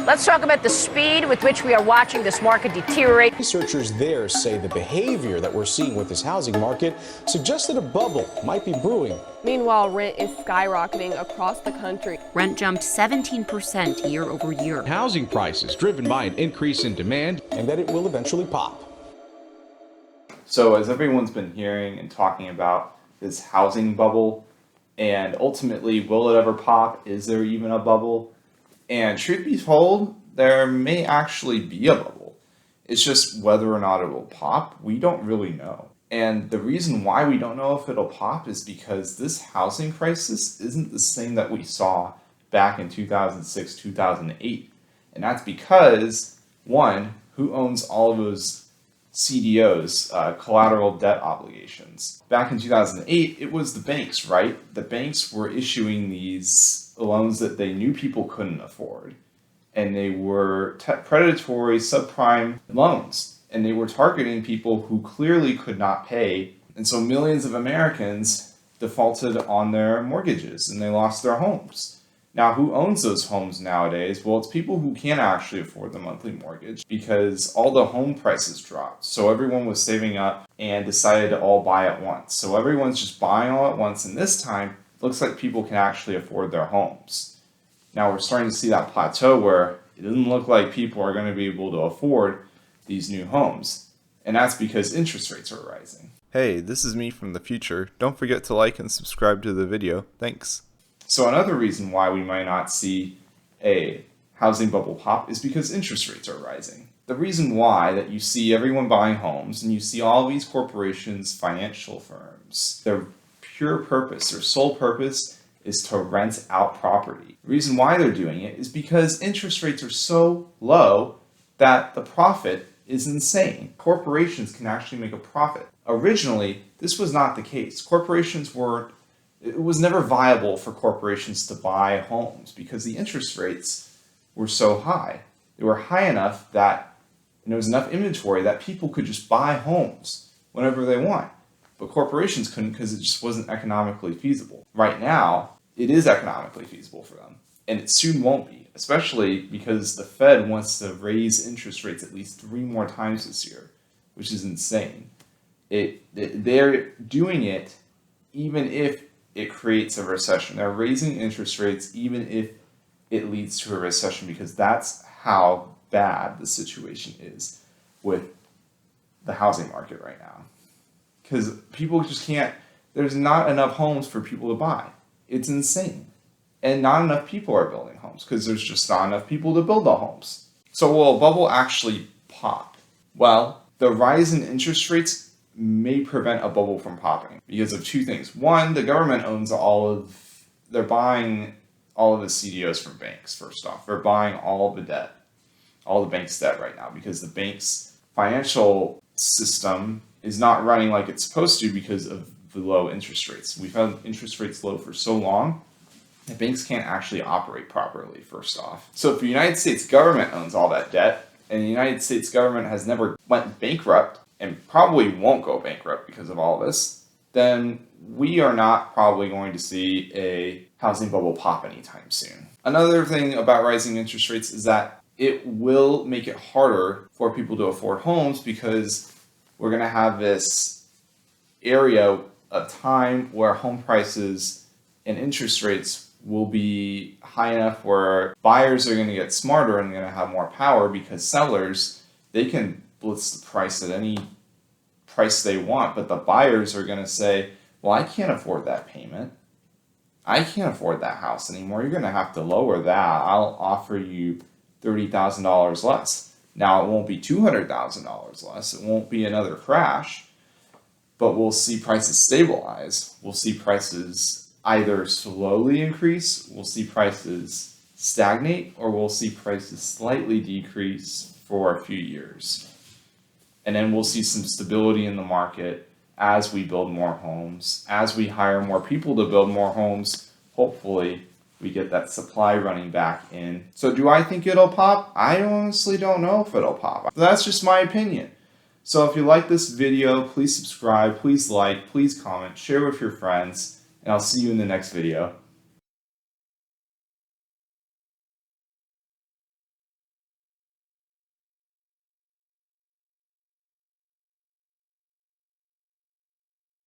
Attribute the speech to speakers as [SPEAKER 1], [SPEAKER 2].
[SPEAKER 1] Let's talk about the speed with which we are watching this market deteriorate.
[SPEAKER 2] Researchers there say the behavior that we're seeing with this housing market suggests that a bubble might be brewing.
[SPEAKER 3] Meanwhile, rent is skyrocketing across the country.
[SPEAKER 4] Rent jumped 17% year over year.
[SPEAKER 5] Housing prices driven by an increase in demand,
[SPEAKER 2] and that it will eventually pop.
[SPEAKER 6] So as everyone's been hearing and talking about this housing bubble, and ultimately, will it ever pop? Is there even a bubble? And truth be told, there may actually be a bubble. It's just whether or not it will pop, we don't really know. And the reason why we don't know if it'll pop is because this housing crisis isn't the same that we saw back in 2006, 2008. And that's because, one, who owns all of those CDOs, collateral debt obligations? Back in 2008, it was the banks, right? The banks were issuing these loans that they knew people couldn't afford. And they were predatory subprime loans. And they were targeting people who clearly could not pay. And so millions of Americans defaulted on their mortgages and they lost their homes. Now, who owns those homes nowadays? Well, it's people who can't actually afford the monthly mortgage because all the home prices dropped. So everyone was saving up and decided to all buy at once. So everyone's just buying all at once. And this time, it looks like people can actually afford their homes. Now we're starting to see that plateau where it doesn't look like people are going to be able to afford these new homes. And that's because interest rates are rising.
[SPEAKER 7] Hey, this is me from the future. Don't forget to like and subscribe to the video. Thanks.
[SPEAKER 6] So another reason why we might not see a housing bubble pop is because interest rates are rising. The reason why that you see everyone buying homes and you see all these corporations, financial firms, their pure purpose, their sole purpose is to rent out property. The reason why they're doing it is because interest rates are so low that the profit is insane. Corporations can actually make a profit. Originally, this was not the case. It was never viable for corporations to buy homes because the interest rates were so high. They were high enough that there was enough inventory that people could just buy homes whenever they want. But corporations couldn't because it just wasn't economically feasible. Right now, it is economically feasible for them. And it soon won't be, especially because the Fed wants to raise interest rates at least 3 more times this year, which is insane. They're doing it even if it creates a recession. They're raising interest rates even if it leads to a recession because that's how bad the situation is with the housing market right now. Because people just can't, there's not enough homes for people to buy. It's insane. And not enough people are building homes because there's just not enough people to build the homes. So will a bubble actually pop? Well, the rise in interest rates may prevent a bubble from popping because of 2 things. One, the government owns they're buying all of the CDOs from banks, first off. They're buying all of the debt, all the bank's debt right now because the bank's financial system is not running like it's supposed to because of the low interest rates. We've had interest rates low for so long that banks can't actually operate properly, first off. So if the United States government owns all that debt and the United States government has never went bankrupt and probably won't go bankrupt because of all this, then we are not probably going to see a housing bubble pop anytime soon. Another thing about rising interest rates is that it will make it harder for people to afford homes because we're going to have this area of time where home prices and interest rates will be high enough where buyers are going to get smarter and going to have more power because sellers, they can blitz the price at any price they want, but the buyers are going to say, well, I can't afford that payment. I can't afford that house anymore. You're going to have to lower that. I'll offer you $30,000 less. Now, it won't be $200,000 less. It won't be another crash, but we'll see prices stabilize. We'll see prices either slowly increase, we'll see prices stagnate, or we'll see prices slightly decrease for a few years. And then we'll see some stability in the market as we build more homes, as we hire more people to build more homes. Hopefully, we get that supply running back in. So do I think it'll pop? I honestly don't know if it'll pop. That's just my opinion. So if you like this video, please subscribe, please like, please comment, share with your friends, and I'll see you in the next video.